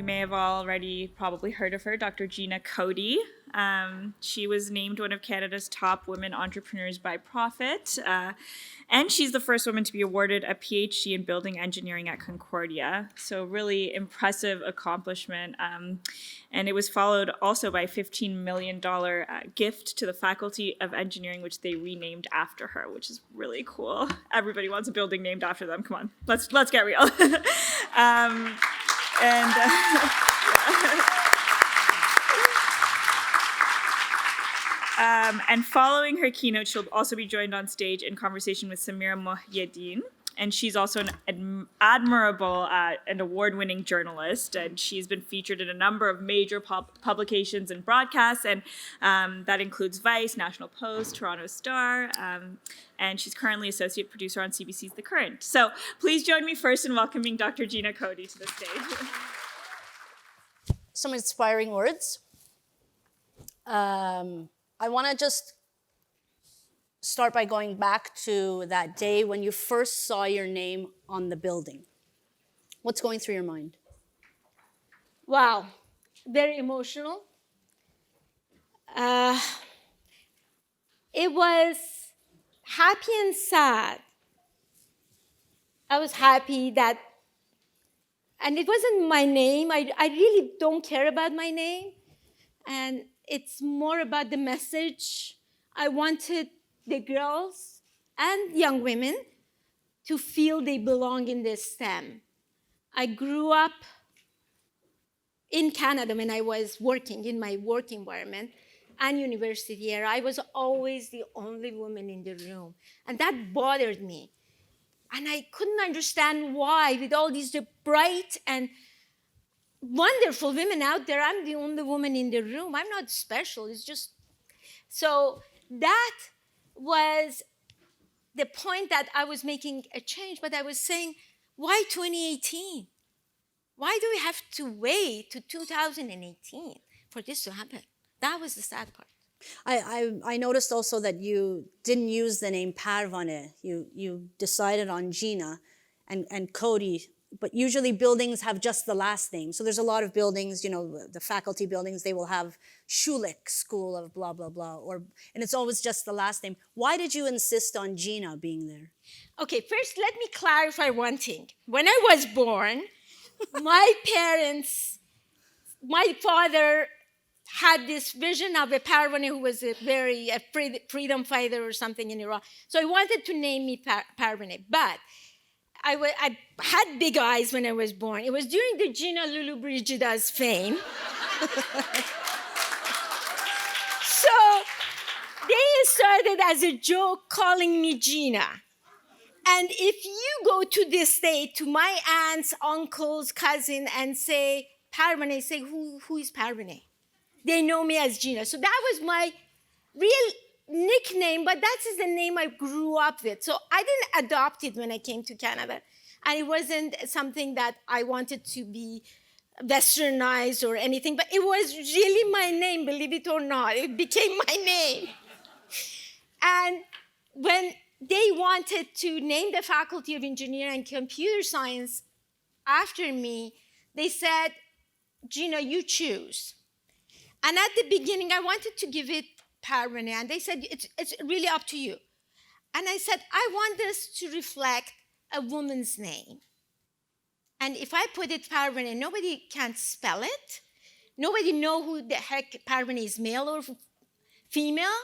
may have already probably heard of her, Dr. Gina Cody. She was named one of Canada's top women entrepreneurs by Profit. And she's the first woman to be awarded a PhD in building engineering at Concordia. So really impressive accomplishment. And it was followed also by a $15 million gift to the Faculty of Engineering, which they renamed after her, which is really cool. Everybody wants a building named after them. Come on, let's get real. And following her keynote, she'll also be joined on stage in conversation with Samira Mohyeddin. And she's also an admirable and award-winning journalist. And she's been featured in a number of major publications and broadcasts. And that includes Vice, National Post, Toronto Star. And she's currently associate producer on CBC's The Current. So please join me first in welcoming Dr. Gina Cody to the stage. Some inspiring words. I want to just start by going back to that day when you first saw your name on the building. What's going through your mind? Wow, very emotional. It was happy and sad. I was happy that, and it wasn't my name. I really don't care about my name. And it's more about the message. I wanted the girls and young women to feel they belong in this STEM. I grew up in Canada when I was working in my work environment and university here. I was always the only woman in the room. And that bothered me. And I couldn't understand why, with all these bright and wonderful women out there, I'm the only woman in the room. I'm not special. It's just... So that was the point that I was making a change, but I was saying, why 2018? Why do we have to wait to 2018 for this to happen? That was the sad part. I noticed also that you didn't use the name Parvane. You decided on Gina and Cody, but usually buildings have just the last name. So there's a lot of buildings, you know, the faculty buildings, they will have Schulich School of blah, blah, blah, and it's always just the last name. Why did you insist on Gina being there? Okay, first let me clarify one thing. When I was born, my father had this vision of a Parvane who was a freedom fighter or something in Iran. So he wanted to name me Parvane, but I had big eyes when I was born. It was during the Gina Lulu Brigida's fame. So they started as a joke calling me Gina. And if you go to this day to my aunts, uncles, cousin, and say Parvane, say, who is Parvane? They know me as Gina. So that was my real nickname, but that is the name I grew up with. So I didn't adopt it when I came to Canada. And it wasn't something that I wanted to be westernized or anything, but it was really my name, believe it or not. It became my name. And when they wanted to name the Faculty of Engineering and Computer Science after me, they said, Gina, you choose. And at the beginning, I wanted to give it Parvane, and they said, it's really up to you. And I said, I want this to reflect a woman's name. And if I put it Parvane, nobody can spell it. Nobody know who the heck Parvane is, male or female.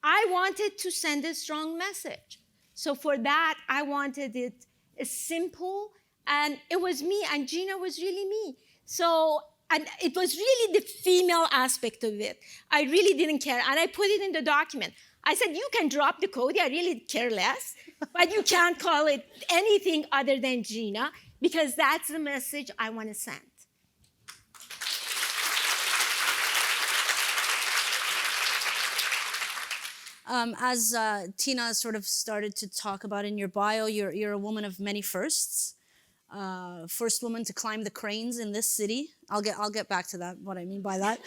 I wanted to send a strong message. So for that, I wanted it simple, and it was me, and Gina was really me. So, and it was really the female aspect of it. I really didn't care, and I put it in the document. I said, you can drop the Cody, I really care less, but you can't call it anything other than Gina, because that's the message I want to send. As Tina sort of started to talk about in your bio, you're a woman of many firsts. First woman to climb the cranes in this city. I'll get back to that, what I mean by that.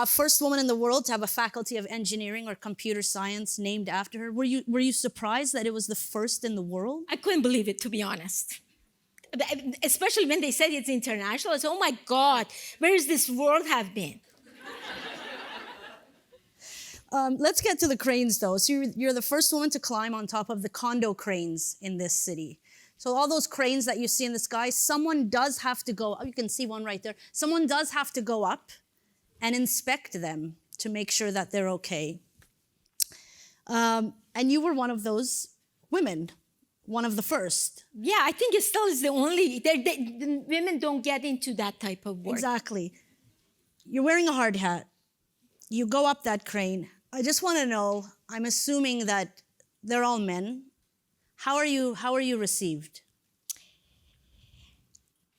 First woman in the world to have a Faculty of Engineering or Computer Science named after her. Were you surprised that it was the first in the world? I couldn't believe it, to be honest. especially when they said it's international, I said, oh my God, where is this world have been? Let's get to the cranes, though. So you're the first woman to climb on top of the condo cranes in this city. So all those cranes that you see in the sky, someone does have to go, you can see one right there. Someone does have to go up and inspect them to make sure that they're okay. And you were one of those women, one of the first. Yeah, I think it still is the only, the women don't get into that type of work. Exactly. You're wearing a hard hat. You go up that crane. I just want to know, I'm assuming that they're all men. How are you received?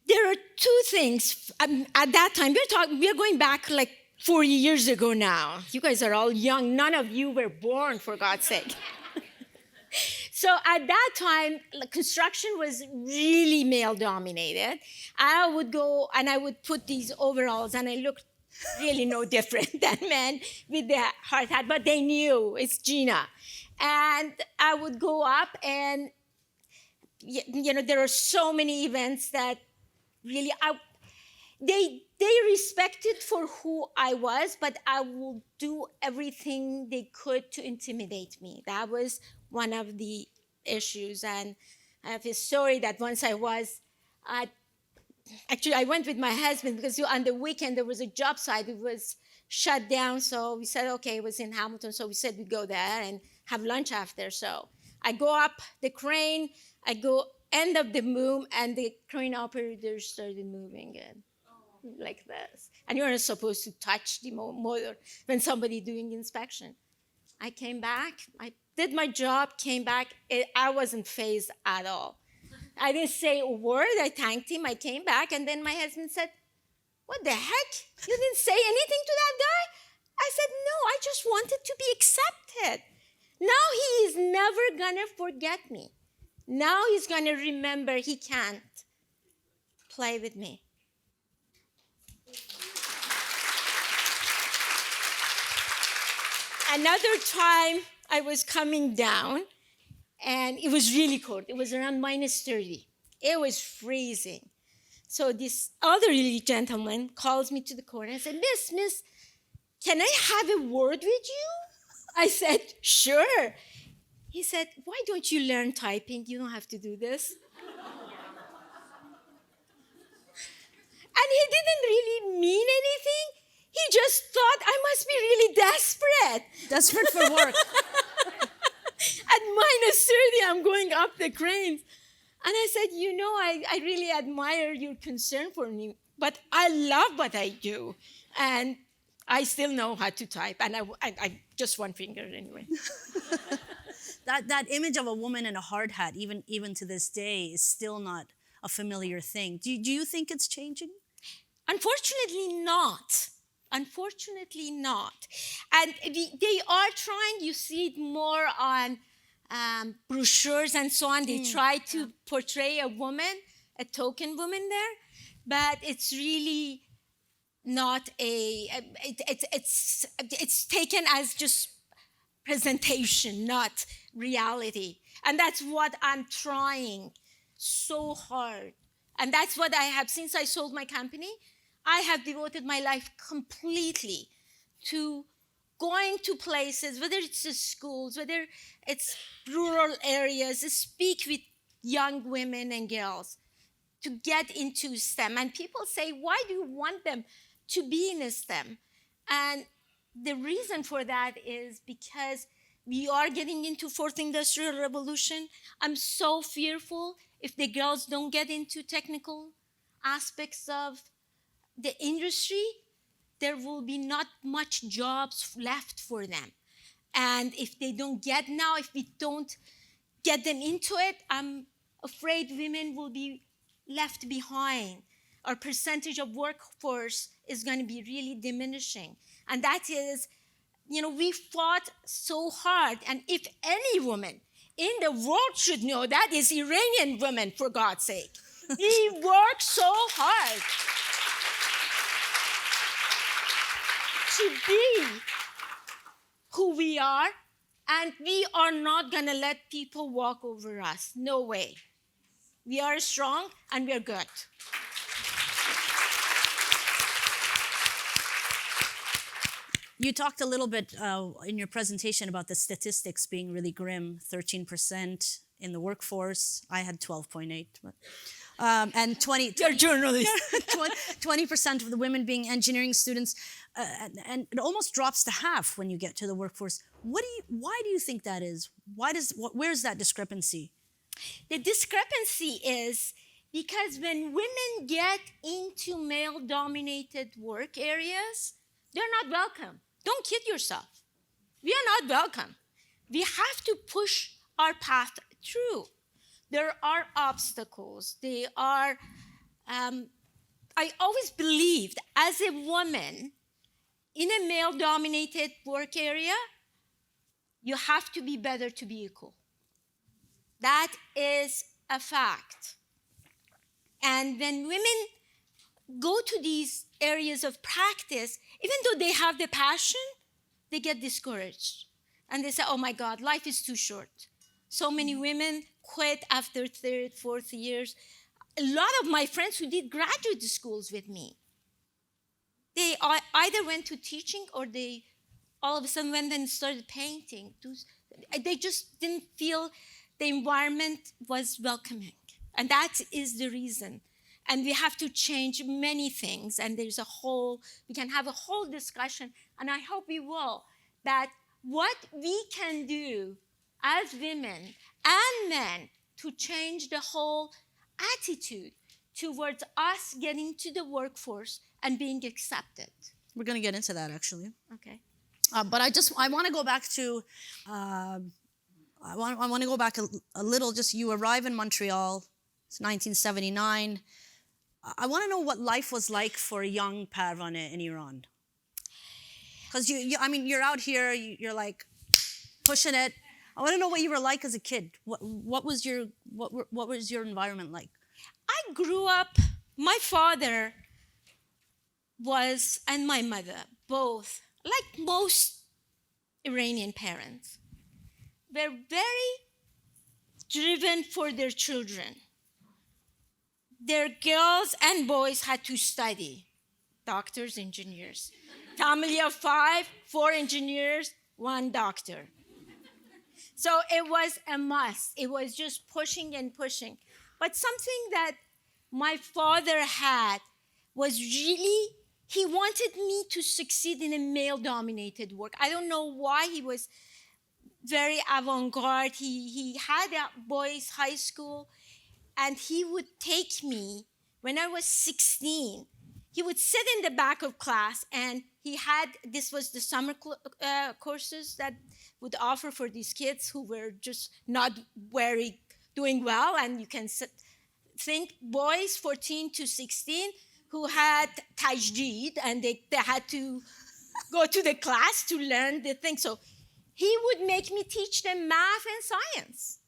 There are two things. At that time, we're going back like 40 years ago now. You guys are all young. None of you were born, for God's sake. So at that time, construction was really male-dominated. I would go and I would put these overalls, and I looked really no different than men with the hard hat, but they knew it's Gina. And I would go up, and there are so many events that really they respected for who I was, but I will do everything they could to intimidate me. That was one of the issues. And I have a story that once I went with my husband because on the weekend there was a job site. It was shut down, so we said, okay, it was in Hamilton, so we said we'd go there and have lunch after. So I go up the crane, I go end of the boom, and the crane operator started moving it like this. And you're not supposed to touch the motor when somebody doing inspection. I came back, I did my job, came back, I wasn't fazed at all. I didn't say a word. I thanked him. I came back, and then my husband said, what the heck? You didn't say anything to that guy? I said, no, I just wanted to be accepted. Now he is never going to forget me. Now he's going to remember he can't play with me. Another time I was coming down, and it was really cold. It was around -30. It was freezing. So this elderly gentleman calls me to the corner and said, Miss, can I have a word with you? I said, sure. He said, why don't you learn typing? You don't have to do this. And he didn't really mean anything. He just thought I must be really desperate. Desperate for work. At -30, I'm going up the cranes. And I said, I really admire your concern for me, but I love what I do. And I still know how to type. And I just one finger anyway. That image of a woman in a hard hat, even to this day, is still not a familiar thing. Do you think it's changing? Unfortunately not. Unfortunately not. And they are trying, you see it more on brochures and so on. They try to portray a woman, a token woman there, but it's really not it's taken as just presentation, not reality. And that's what I'm trying so hard. And that's what I have, since I sold my company, I have devoted my life completely to going to places, whether it's the schools, whether it's rural areas, to speak with young women and girls to get into STEM. And people say, why do you want them to be in STEM? And the reason for that is because we are getting into fourth industrial revolution. I'm so fearful if the girls don't get into technical aspects of the industry, there will be not much jobs left for them. And if they don't get now, if we don't get them into it, I'm afraid women will be left behind. Our percentage of workforce is going to be really diminishing. And that is, we fought so hard. And if any woman in the world should know, that is Iranian women, for God's sake. We work so hard to be who we are, and we are not going to let people walk over us. No way. We are strong and we are good. You talked a little bit in your presentation about the statistics being really grim, 13% in the workforce. I had 12.8. And 20... You're a journalist. 20% of the women being engineering students. And it almost drops to half when you get to the workforce. Why do you think that is? Where's that discrepancy? The discrepancy is because when women get into male-dominated work areas, they're not welcome. Don't kid yourself. We are not welcome. We have to push our path through. There are obstacles. They are, I always believed as a woman in a male-dominated work area, you have to be better to be equal. That is a fact. And when women go to these areas of practice, even though they have the passion, they get discouraged. And they say, oh my God, life is too short. So many women quit after third, fourth years. A lot of my friends who did graduate schools with me, they either went to teaching or they all of a sudden went and started painting. They just didn't feel the environment was welcoming. And that is the reason. And we have to change many things. And we can have a whole discussion, and I hope we will, that what we can do as women and men to change the whole attitude towards us getting to the workforce and being accepted. We're going to get into that, actually. Okay. But I want to go back to, I want to go back a little. Just you arrive in Montreal, it's 1979. I want to know what life was like for a young Parvane in Iran. Because you're out here, you're like pushing it. I want to know what you were like as a kid. What was your environment like? I grew up, my father was, and my mother, both, like most Iranian parents, were very driven for their children. Their girls and boys had to study, doctors, engineers. Family of 5, 4 engineers, 1 doctor. So it was a must. It was just pushing and pushing. But something that my father had was really, he wanted me to succeed in a male-dominated work. I don't know why. He was very avant-garde. He had a boys' high school, and he would take me, when I was 16, he would sit in the back of class, and this was the summer courses that would offer for these kids who were just not doing well. And you can think boys 14 to 16 who had tajdeed, and they had to go to the class to learn the thing. So he would make me teach them math and science.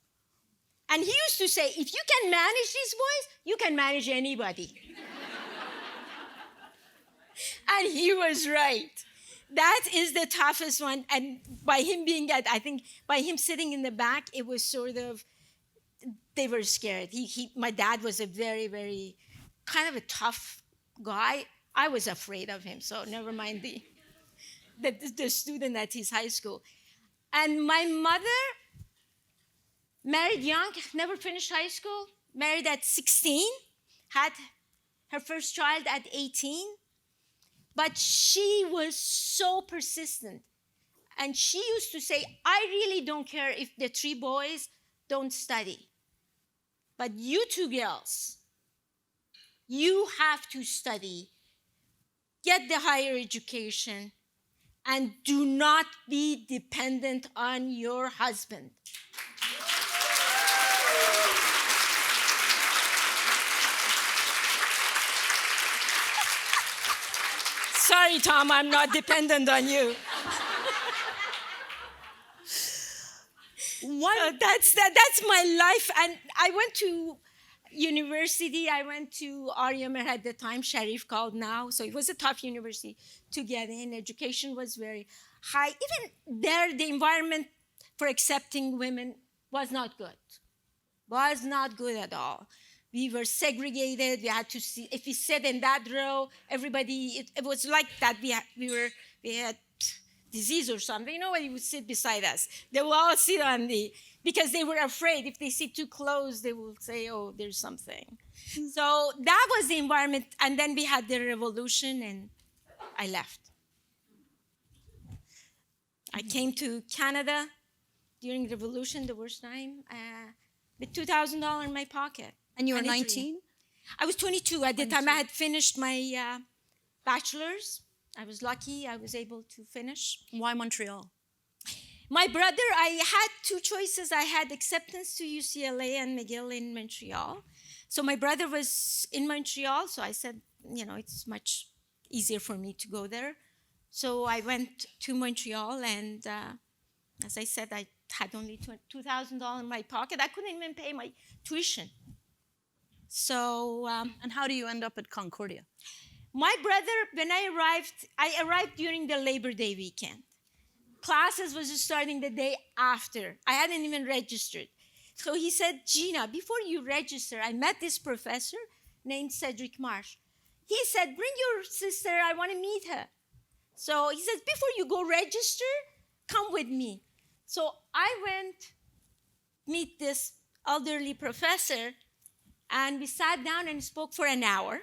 And he used to say, if you can manage these boys, you can manage anybody. And he was right. That is the toughest one. And by him being that, I think by him sitting in the back, it was sort of, they were scared. My dad was a very, very kind of a tough guy. I was afraid of him, so never mind the student at his high school. And my mother married young, never finished high school, married at 16, had her first child at 18. But she was so persistent. And she used to say, I really don't care if the 3 boys don't study. But you 2 girls, you have to study, get the higher education, and do not be dependent on your husband. Sorry, Tom, I'm not dependent on you. That's my life. And I went to university. I went to RMR at the time, Sharif called now. So it was a tough university to get in. Education was very high. Even there, the environment for accepting women was not good. Was not good at all. We were segregated. We had to see, if we sat in that row, everybody, it was like that. We had disease or something. Nobody would sit beside us. They will all sit because they were afraid if they sit too close, they will say, oh, there's something. So that was the environment. And then we had the revolution and I left. I came to Canada during the revolution, the worst time, with $2,000 in my pocket. And you were 19? I was 22 at the time. I had finished my bachelor's. I was lucky. I was able to finish. Why Montreal? My brother, I had two choices. I had acceptance to UCLA and McGill in Montreal. So my brother was in Montreal, so I said, it's much easier for me to go there. So I went to Montreal, and as I said, I had only $2,000 in my pocket. I couldn't even pay my tuition. So... and how do you end up at Concordia? My brother, when I arrived during the Labor Day weekend. Classes was starting the day after. I hadn't even registered. So he said, Gina, before you register, I met this professor named Cedric Marsh. He said, bring your sister, I want to meet her. So he says, before you go register, come with me. So I went meet this elderly professor, and we sat down and spoke for an hour.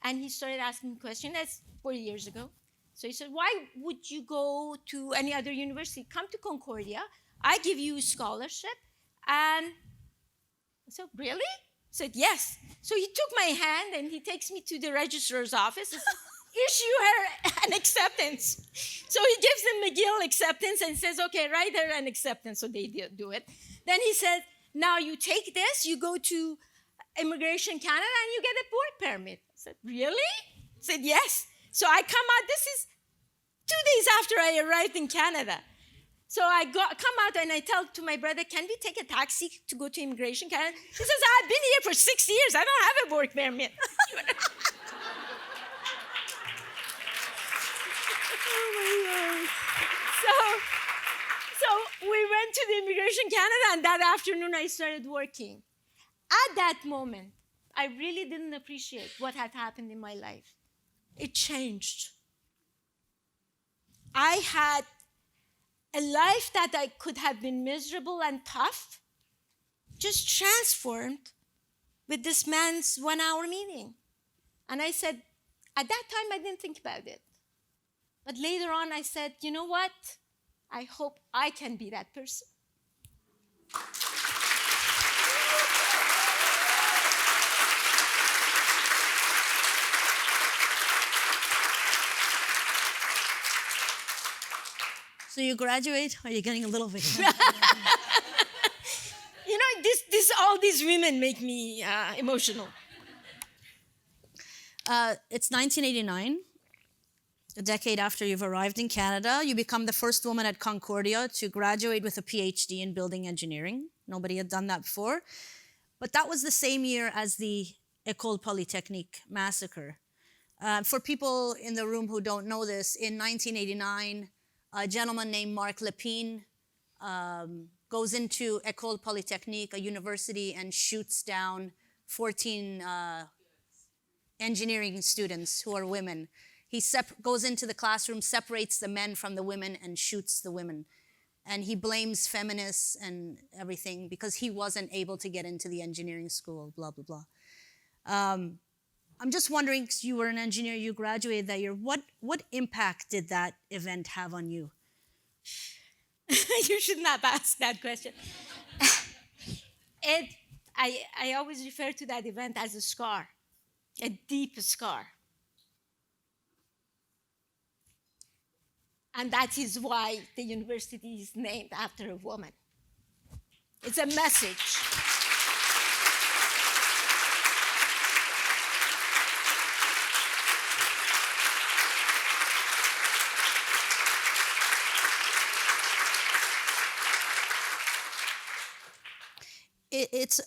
And he started asking questions. That's 40 years ago. So he said, why would you go to any other university? Come to Concordia. I give you a scholarship. And I said, really? I said, yes. So he took my hand and he takes me to the registrar's office and says, issue her an acceptance. So he gives them McGill acceptance and says, okay, write her an acceptance. So they do it. Then he said, now you take this, you go to Immigration Canada and you get a work permit. I said, really? I said, yes. So I come out, this is 2 days after I arrived in Canada. So I come out and I tell to my brother, can we take a taxi to go to Immigration Canada? He says, I've been here for 6 years. I don't have a work permit. So we went to the Immigration Canada, and that afternoon I started working. At that moment, I really didn't appreciate what had happened in my life. It changed. I had a life that I could have been miserable and tough, just transformed with this man's 1 hour meeting. And I said, at that time, I didn't think about it. But later on, I said, you know what? I hope I can be that person. So you graduate? Are you getting a little bit? All these women make me emotional. It's 1989, a decade after you've arrived in Canada. You become the first woman at Concordia to graduate with a PhD in building engineering. Nobody had done that before. But that was the same year as the École Polytechnique massacre. For people in the room who don't know this, in 1989, a gentleman named Marc Lépine goes into École Polytechnique, a university, and shoots down 14 engineering students who are women. He goes into the classroom, separates the men from the women, and shoots the women. And he blames feminists and everything because he wasn't able to get into the engineering school, blah, blah, blah. I'm just wondering, because you were an engineer, you graduated that year, what impact did that event have on you? You should not ask that question. I always refer to that event as a scar, a deep scar. And that is why the university is named after a woman. It's a message.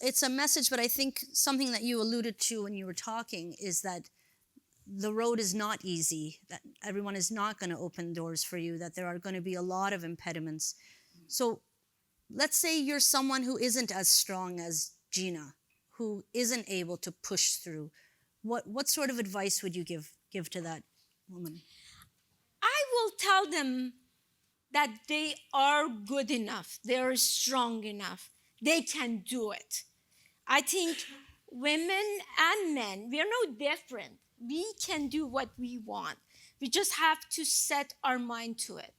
It's a message, but I think something that you alluded to when you were talking is that the road is not easy, that everyone is not going to open doors for you, that there are going to be a lot of impediments. So let's say you're someone who isn't as strong as Gina, who isn't able to push through, what sort of advice would you give to that woman? I will tell them that they are good enough, they are strong enough, they can do it. I think women and men, we are no different. We can do what we want. We just have to set our mind to it.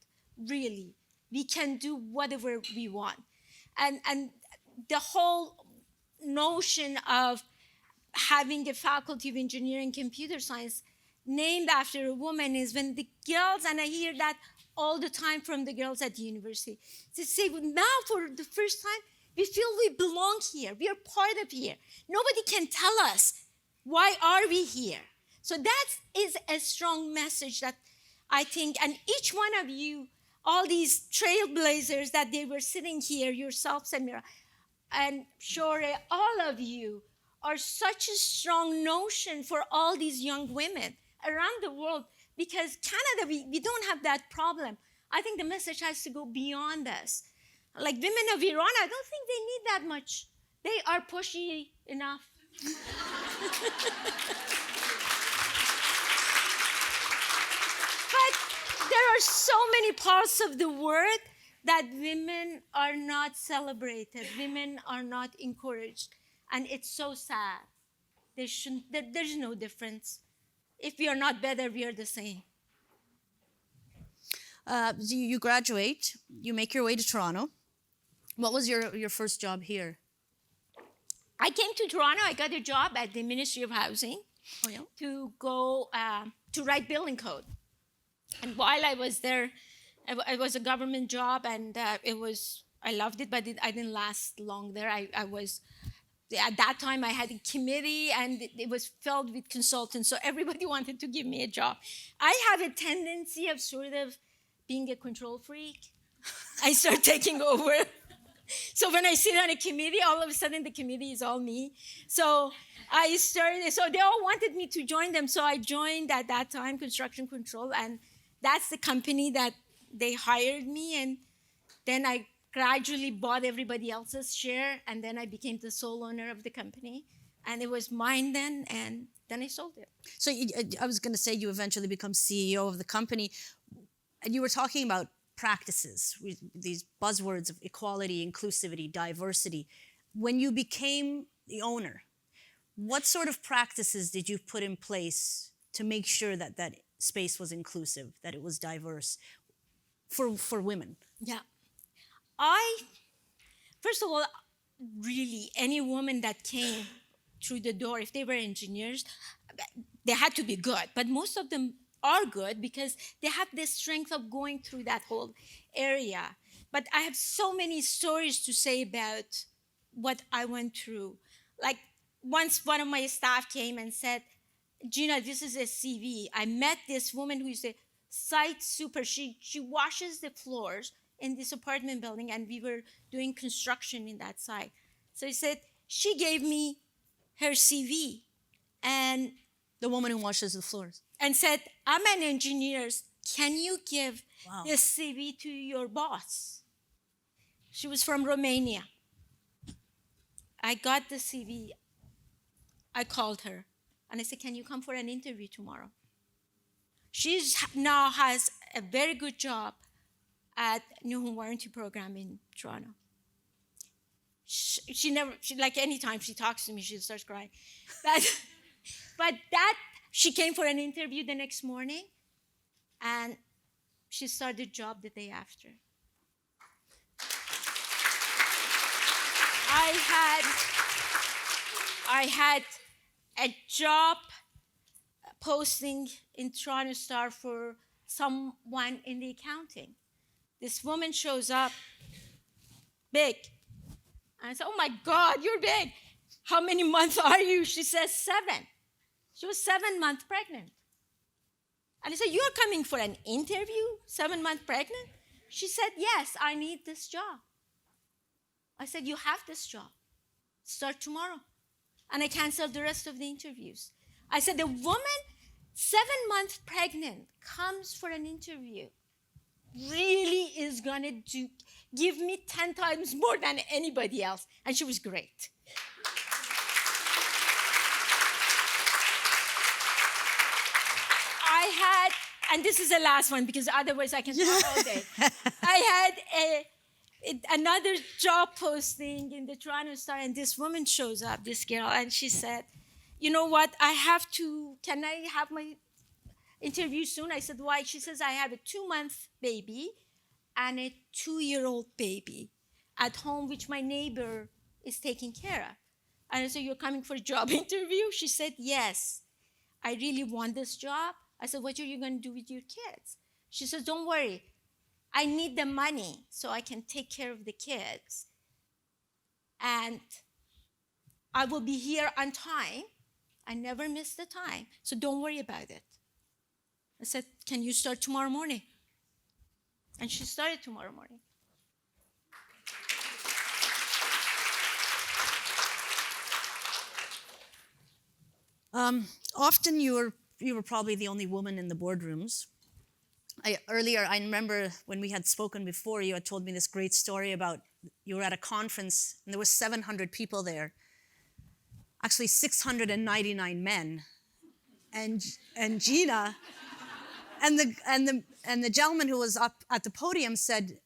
Really, we can do whatever we want. And the whole notion of having a faculty of engineering computer science named after a woman is when the girls, and I hear that all the time from the girls at the university, they say, well, now for the first time, we feel we belong here. We are part of here. Nobody can tell us why are we here. So that is a strong message that I think, and each one of you, all these trailblazers that they were sitting here, yourself, Samira, and Shore, all of you are such a strong notion for all these young women around the world, because Canada, we don't have that problem. I think the message has to go beyond us. Like women of Iran, I don't think they need that much. They are pushy enough. But there are so many parts of the world that women are not celebrated, women are not encouraged, and it's so sad. There's no difference. If we are not better, we are the same. You graduate, you make your way to Toronto. What was your first job here? I came to Toronto. I got a job at the Ministry of Housing to go to write building code. And while I was there, it was a government job, and I loved it, but I didn't last long there. At that time, I had a committee, and it was filled with consultants, so everybody wanted to give me a job. I have a tendency of sort of being a control freak. I start taking over. So when I sit on a committee, all of a sudden the committee is all me. So they all wanted me to join them, so I joined at that time Construction Control, and that's the company that they hired me, and then I gradually bought everybody else's share, and then I became the sole owner of the company, and it was mine then, and then I sold it. So I was going to say you eventually become CEO of the company, and you were talking about practices, these buzzwords of equality, inclusivity, diversity. When you became the owner, what sort of practices did you put in place to make sure that that space was inclusive, that it was diverse for women? Yeah. First of all, really, any woman that came through the door, if they were engineers, they had to be good. But most of them are good because they have the strength of going through that whole area. But I have so many stories to say about what I went through. Like once one of my staff came and said, Gina, this is a CV. I met this woman who is a site super. She washes the floors in this apartment building, and we were doing construction in that site. So he said, she gave me her CV, and the woman who washes the floors, and said, I'm an engineer. Can you give this CV to your boss? She was from Romania. I got the CV. I called her, and I said, can you come for an interview tomorrow? She now has a very good job at New Home Warranty Program in Toronto. She like anytime she talks to me, she starts crying. But she came for an interview the next morning, and she started the job the day after. I had a job posting in Toronto Star for someone in the accounting. This woman shows up, big. And I said, oh my God, you're big. How many months are you? She says 7. She was 7 months pregnant. And I said, you're coming for an interview, 7 months pregnant? She said, yes, I need this job. I said, you have this job. Start tomorrow. And I canceled the rest of the interviews. I said, the woman 7 months pregnant comes for an interview really is gonna give me 10 times more than anybody else. And she was great. and this is the last one because otherwise I can talk all day. I had another job posting in the Toronto Star, and this woman shows up, this girl, and she said, you know what, can I have my interview soon? I said, why? She says, I have a 2-month baby and a 2-year-old baby at home, which my neighbor is taking care of. And I said, you're coming for a job interview? She said, yes, I really want this job. I said, what are you going to do with your kids? She says, don't worry. I need the money so I can take care of the kids. And I will be here on time. I never miss the time, so don't worry about it. I said, can you start tomorrow morning? And she started tomorrow morning. Often you were probably the only woman in the boardrooms. Earlier, I remember when we had spoken before, you had told me this great story about you were at a conference and there was 700 people there. Actually, 699 men, and Gina, and the gentleman who was up at the podium said,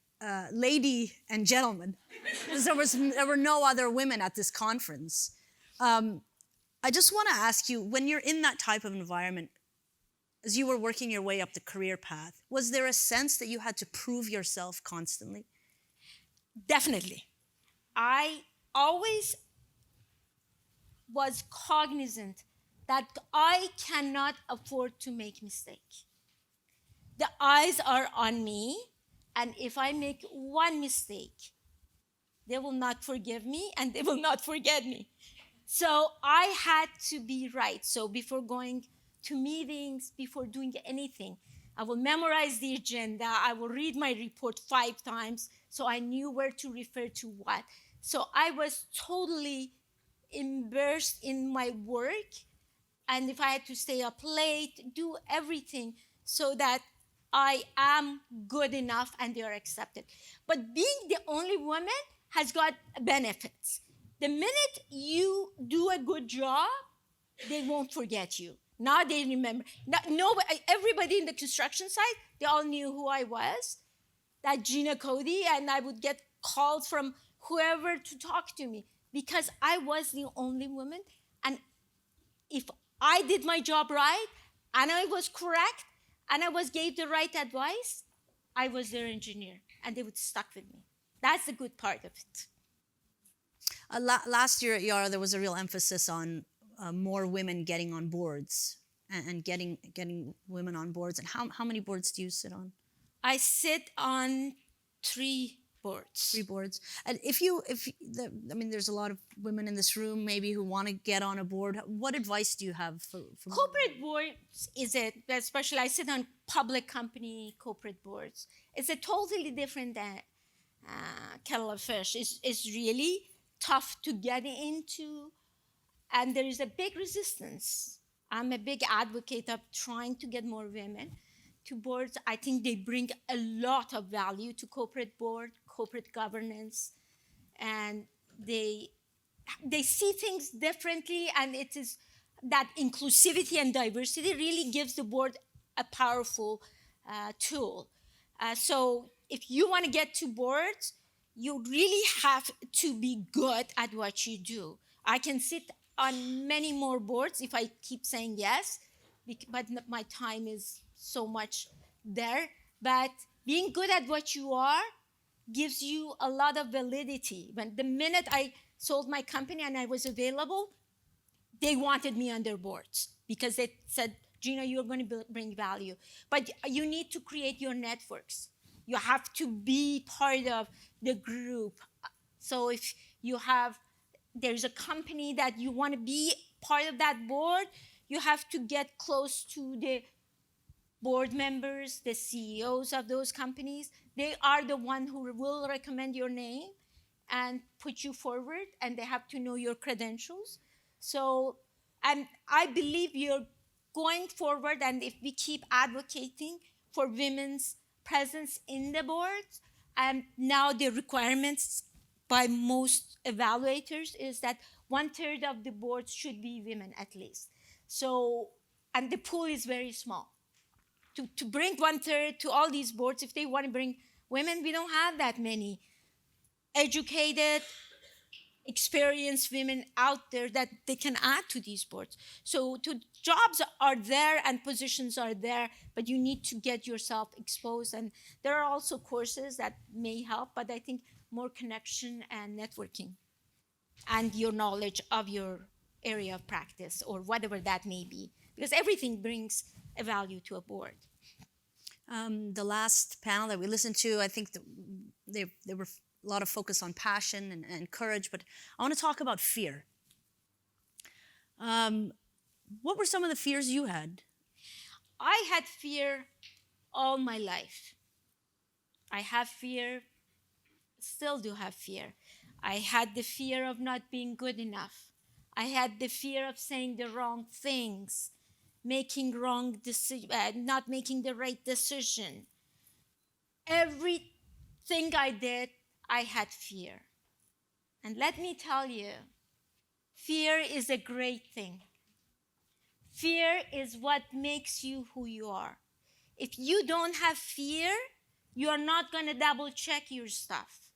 "Lady and gentlemen," because there were no other women at this conference. I just want to ask you, when you're in that type of environment, as you were working your way up the career path, was there a sense that you had to prove yourself constantly? Definitely. I always was cognizant that I cannot afford to make mistakes. The eyes are on me, and if I make one mistake, they will not forgive me and they will not forget me. So I had to be right. So before going to meetings, before doing anything, I will memorize the agenda. I will read my report 5 times so I knew where to refer to what. So I was totally immersed in my work. And if I had to stay up late, do everything so that I am good enough and they are accepted. But being the only woman has got benefits. The minute you do a good job, they won't forget you. Now they remember. Everybody in the construction site, they all knew who I was, that Gina Cody, and I would get calls from whoever to talk to me because I was the only woman. And if I did my job right, and I was correct, and I gave the right advice, I was their engineer, and they would stuck with me. That's the good part of it. Last year at Yara, there was a real emphasis on more women getting on boards and getting women on boards. And how many boards do you sit on? I sit on 3 boards. 3 boards. And there's a lot of women in this room maybe who want to get on a board. What advice do you have for corporate boards? Especially I sit on public company corporate boards. It's a totally different kettle of fish. It's really tough to get into, and there is a big resistance. I'm a big advocate of trying to get more women to boards. I think they bring a lot of value to corporate board, corporate governance, and they see things differently, and it is that inclusivity and diversity really gives the board a powerful tool. So if you want to get to boards, you really have to be good at what you do. I can sit on many more boards if I keep saying yes, but my time is so much there. But being good at what you are gives you a lot of validity. When the minute I sold my company and I was available, they wanted me on their boards because they said, Gina, you're going to bring value. But you need to create your networks. You have to be part of the group. So if there's a company that you want to be part of that board, you have to get close to the board members, the CEOs of those companies. They are the one who will recommend your name and put you forward, and they have to know your credentials. So, and I believe you're going forward, and if we keep advocating for women's presence in the boards, and now the requirements by most evaluators is that 1/3 of the boards should be women at least. So, and the pool is very small. to bring 1/3 to all these boards. If they want to bring women, we don't have that many educated, experienced women out there that they can add to these boards. So jobs are there and positions are there, but you need to get yourself exposed. And there are also courses that may help, but I think more connection and networking and your knowledge of your area of practice or whatever that may be, because everything brings a value to a board. The last panel that we listened to, I think there were a lot of focus on passion and courage, but I want to talk about fear. What were some of the fears you had? I had fear all my life. I have fear, still do have fear. I had the fear of not being good enough. I had the fear of saying the wrong things, making wrong decisions, not making the right decision. Everything I did, I had fear. And let me tell you, fear is a great thing. Fear is what makes you who you are. If you don't have fear, you are not going to double check your stuff.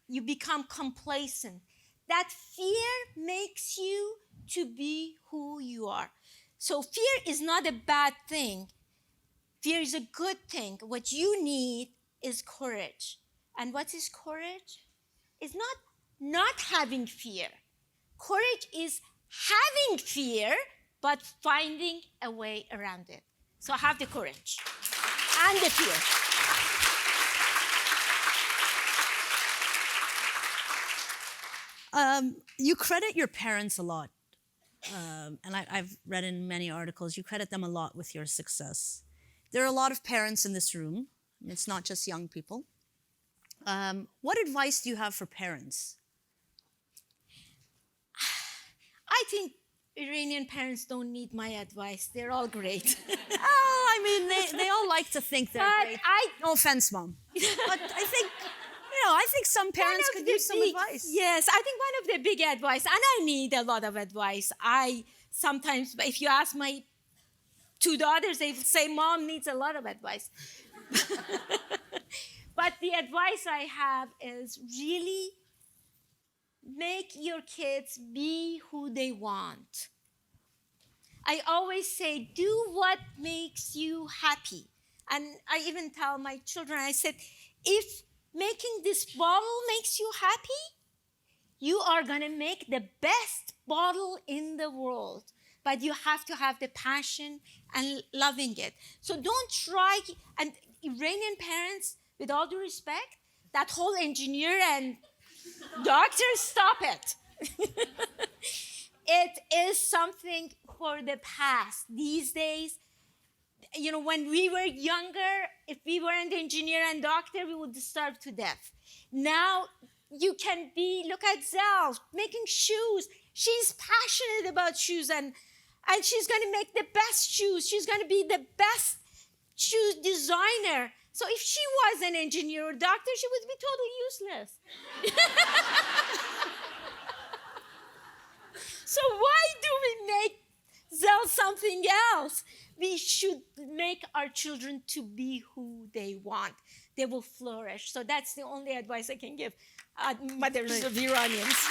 You become complacent. That fear makes you to be who you are. So fear is not a bad thing. Fear is a good thing. What you need is courage. And what is courage? It's not having fear. Courage is having fear, but finding a way around it. So have the courage and the fear. You credit your parents a lot. And I've read in many articles, you credit them a lot with your success. There are a lot of parents in this room. It's not just young people. What advice do you have for parents? I think Iranian parents don't need my advice. They're all great. Oh, I mean, they all like to think they're But great. No offense, Mom. But I think some parents could use some advice. Yes, I think one of the big advice, and I need a lot of advice. I sometimes, if you ask my 2 daughters, they say, Mom needs a lot of advice. But the advice I have is really make your kids be who they want. I always say, do what makes you happy. And I even tell my children, I said, if making this bottle makes you happy, you are going to make the best bottle in the world. But you have to have the passion and loving it. So don't try, and Iranian parents, with all due respect, that whole engineer and doctor, stop it. It is something for the past. These days, when we were younger, if we weren't engineer and doctor, we would starve to death. Now, you can look at Zell, making shoes. She's passionate about shoes, and she's going to make the best shoes. She's going to be the best shoe designer. So if she was an engineer or doctor, she would be totally useless. So why do we make Zell something else? We should make our children to be who they want. They will flourish. So that's the only advice I can give mothers of Iranians.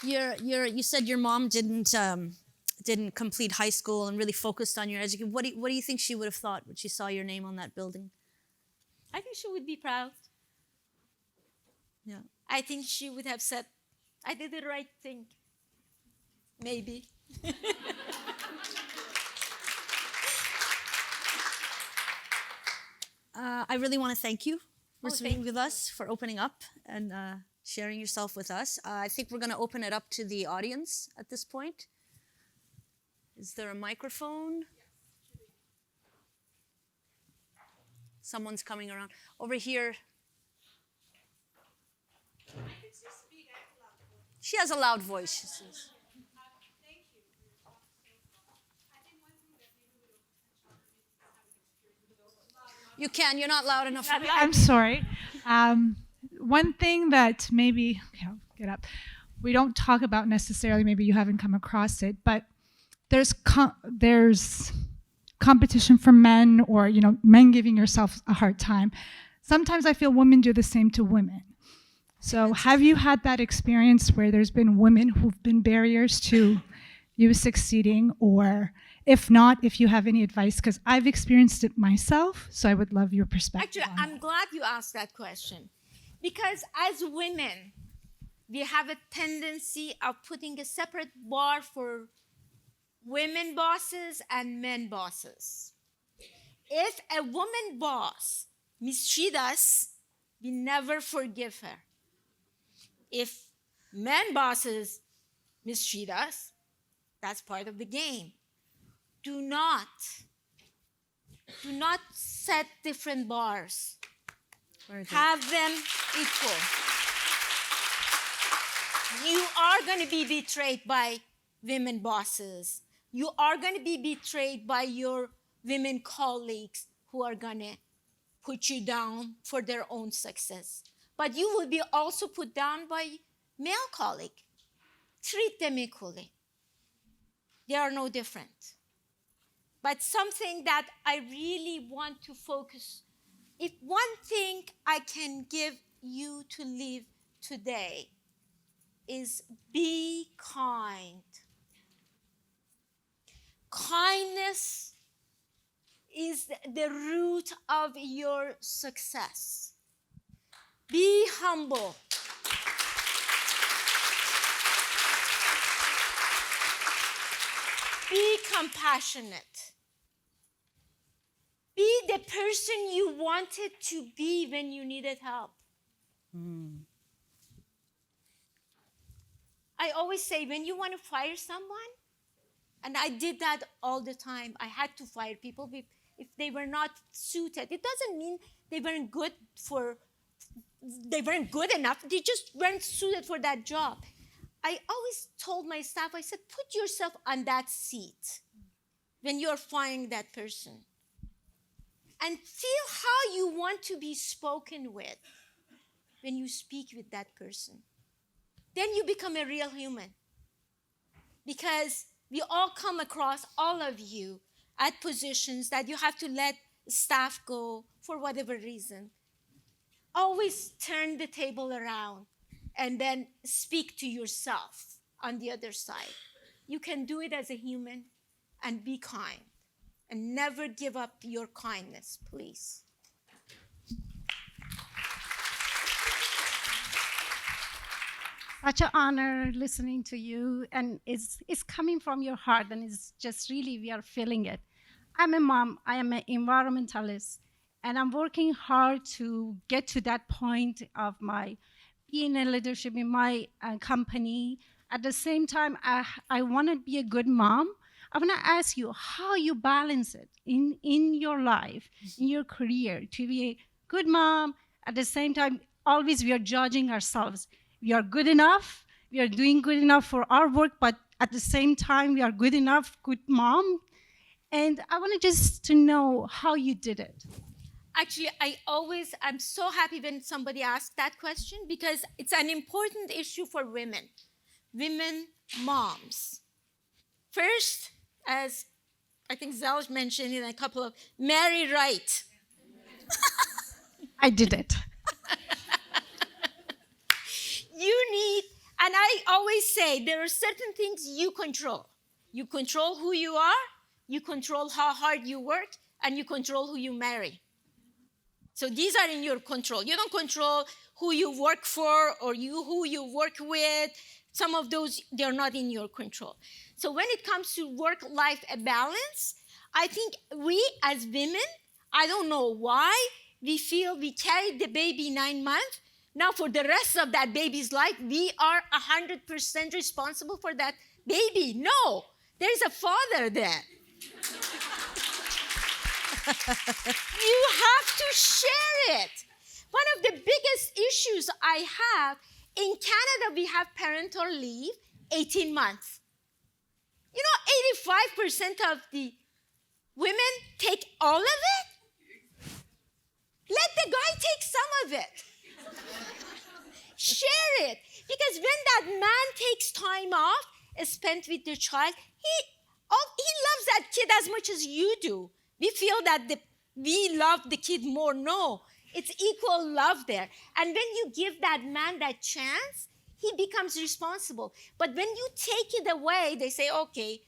You said your mom didn't complete high school and really focused on your education. What do you think she would have thought when she saw your name on that building? I think she would be proud. Yeah. I think she would have said, I did the right thing. Maybe. I really want to thank you for being with us, for opening up and sharing yourself with us. I think we're going to open it up to the audience at this point. Is there a microphone? Someone's coming around. Over here. She has a loud voice, she says. You can, you're not loud enough. I'm sorry. One thing that maybe, okay, I'll get up. We don't talk about necessarily, maybe you haven't come across it, but there's competition for men, or men giving yourself a hard time. Sometimes I feel women do the same to women. So have you had that experience where there's been women who've been barriers to you succeeding? Or if not, if you have any advice, because I've experienced it myself, so I would love your perspective. Actually, I'm glad you asked that question, because as women, we have a tendency of putting a separate bar for women bosses and men bosses. If a woman boss mistreats us, we never forgive her. If men bosses mistreat us, that's part of the game. Do not set different bars. Have them equal. You are going to be betrayed by women bosses. You are going to be betrayed by your women colleagues who are going to put you down for their own success. But you will be also put down by male colleagues. Treat them equally. They are no different. But something that I really want to focus, if one thing I can give you to live today is be kind. Kindness is the root of your success. Be humble. Be compassionate. Be the person you wanted to be when you needed help. I always say, when you want to fire someone, and I did that all the time, I had to fire people if they were not suited. It doesn't mean they weren't good enough, they just weren't suited for that job. I always told my staff, I said, put yourself on that seat when you're firing that person. And feel how you want to be spoken with when you speak with that person. Then you become a real human. Because we all come across, all of you, at positions that you have to let staff go for whatever reason. Always turn the table around and then speak to yourself on the other side. You can do it as a human and be kind. And never give up your kindness, please. Such an honor listening to you, and it's coming from your heart, and it's just really, we are feeling it. I'm a mom, I am an environmentalist, and I'm working hard to get to that point of my being in leadership in my company. At the same time, I want to be a good mom. I want to ask you how you balance it in your life, in your career, to be a good mom. At the same time, always we are judging ourselves. We are good enough, we are doing good enough for our work, but at the same time, we are good enough, good mom. And I want just to know how you did it. Actually, I'm so happy when somebody asks that question, because it's an important issue for women moms. First, as I think Zalj mentioned in a couple of, marry right. I did it. You need, and I always say, there are certain things you control. You control who you are, you control how hard you work, and you control who you marry. So these are in your control. You don't control who you work for or who you work with. Some of those, they're not in your control. So when it comes to work-life balance, I think we as women, I don't know why, we feel we carried the baby 9 months. Now for the rest of that baby's life, we are 100% responsible for that baby. No, there's a father there. You have to share it. One of the biggest issues I have, in Canada, we have parental leave, 18 months. You know, 85% of the women take all of it. Let the guy take some of it. Share it. Because when that man takes time off, spent with the child, all that kid as much as you do. We feel that we love the kid more. No, it's equal love there. And when you give that man that chance, he becomes responsible. But when you take it away, they say, okay,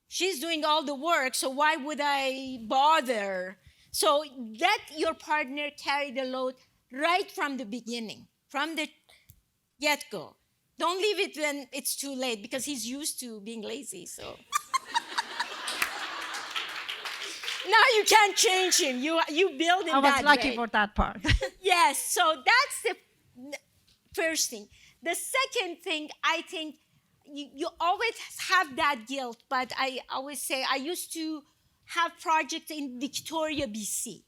she's doing all the work, so why would I bother? So let your partner carry the load right from the beginning, from the get-go. Don't leave it when it's too late, because he's used to being lazy, so. Now you can't change him. You build him I that was lucky way. for that part. Yes, so that's the first thing. The second thing, I think, you always have that guilt, but I always say, I used to have projects in Victoria, BC.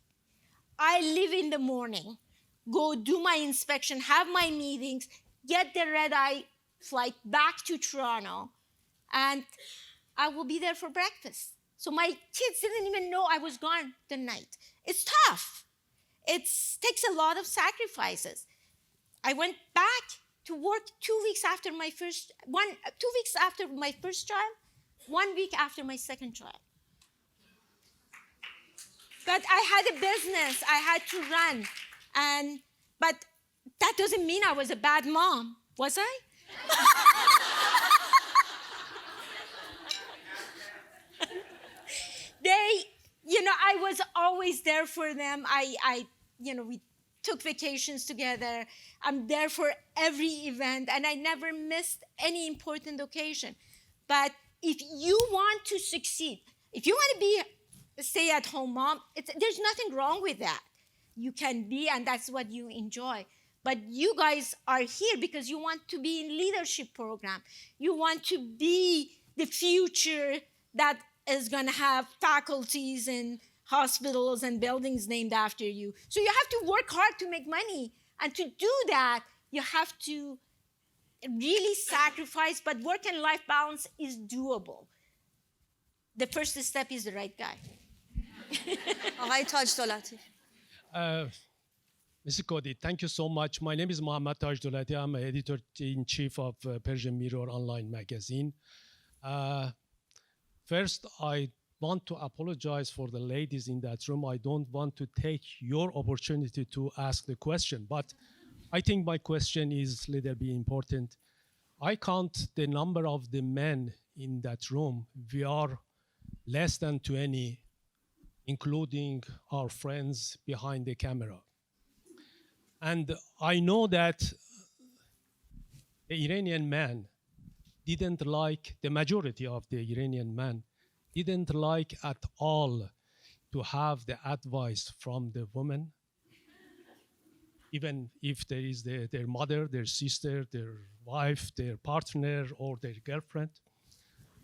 I leave in the morning, go do my inspection, have my meetings, get the red-eye flight back to Toronto, and I will be there for breakfast. So my kids didn't even know I was gone the night. It's tough. It takes a lot of sacrifices. I went back to work 2 weeks after my first, 2 weeks after my first child, 1 week after my second child. But I had a business I had to run, but that doesn't mean I was a bad mom, was I? I was always there for them. We took vacations together. I'm there for every event, and I never missed any important occasion. But if you want to succeed, if you want to be a stay-at-home mom, there's nothing wrong with that. You can be, and that's what you enjoy. But you guys are here because you want to be in leadership program. You want to be the future that is going to have faculties and hospitals and buildings named after you. So you have to work hard to make money. And to do that, you have to really sacrifice, but work and life balance is doable. The first step is the right guy. آقای تاج دولتی. Mrs. Cody, thank you so much. My name is Mohammad Taj Dulati. I'm editor-in-chief of Persian Mirror online magazine. First, I want to apologize for the ladies in that room. I don't want to take your opportunity to ask the question, but I think my question is a little bit important. I count the number of the men in that room. We are less than 20, including our friends behind the camera. And I know that the Iranian man didn't like, the majority of the Iranian men didn't like at all to have the advice from the woman, even if there is their mother, their sister, their wife, their partner, or their girlfriend.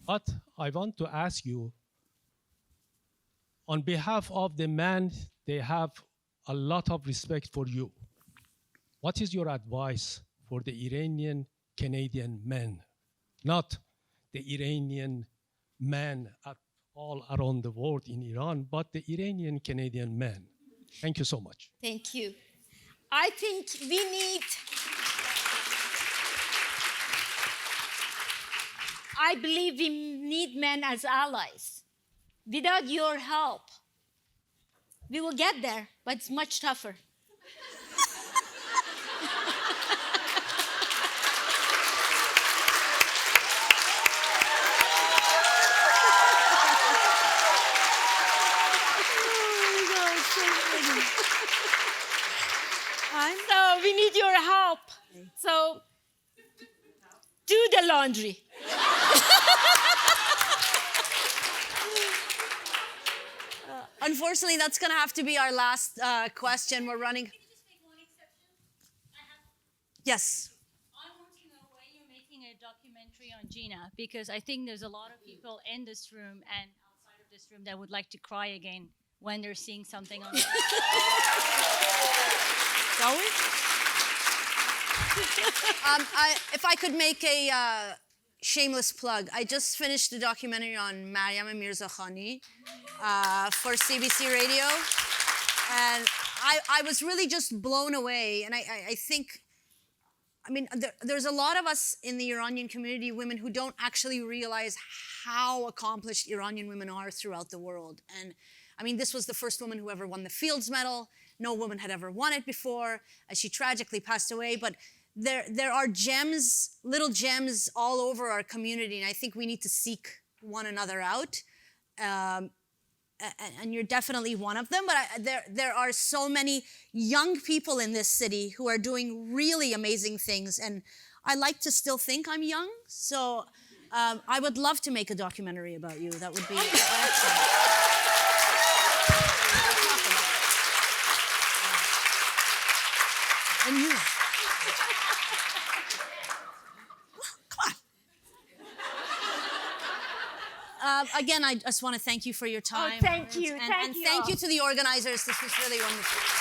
But I want to ask you, on behalf of the man, they have a lot of respect for you. What is your advice for the Iranian Canadian men? Not the Iranian men at all around the world in Iran, but the Iranian Canadian men. Thank you so much. Thank you. I think I believe we need men as allies. Without your help, we will get there, but it's much tougher. So we need your help. So do the laundry. Unfortunately, that's going to have to be our last question. We're running. Can you just make one exception? Yes. I want to know when you're making a documentary on Gina, because I think there's a lot of people in this room and outside of this room that would like to cry again when they're seeing something on Shall we? If I could make a shameless plug, I just finished a documentary on Maryam Mirza Khani for CBC Radio, and I was really just blown away. And I think mean, there's a lot of us in the Iranian community, women, who don't actually realize how accomplished Iranian women are throughout the world. And I mean, this was the first woman who ever won the Fields Medal. No woman had ever won it before. She tragically passed away. But there are gems, little gems all over our community, and I think we need to seek one another out. And you're definitely one of them. But there are so many young people in this city who are doing really amazing things. And I like to still think I'm young. So I would love to make a documentary about you. That would be excellent. And you. Come on. Again, I just want to thank you for your time. Oh, thank you. And thank you to the organizers. This was really wonderful.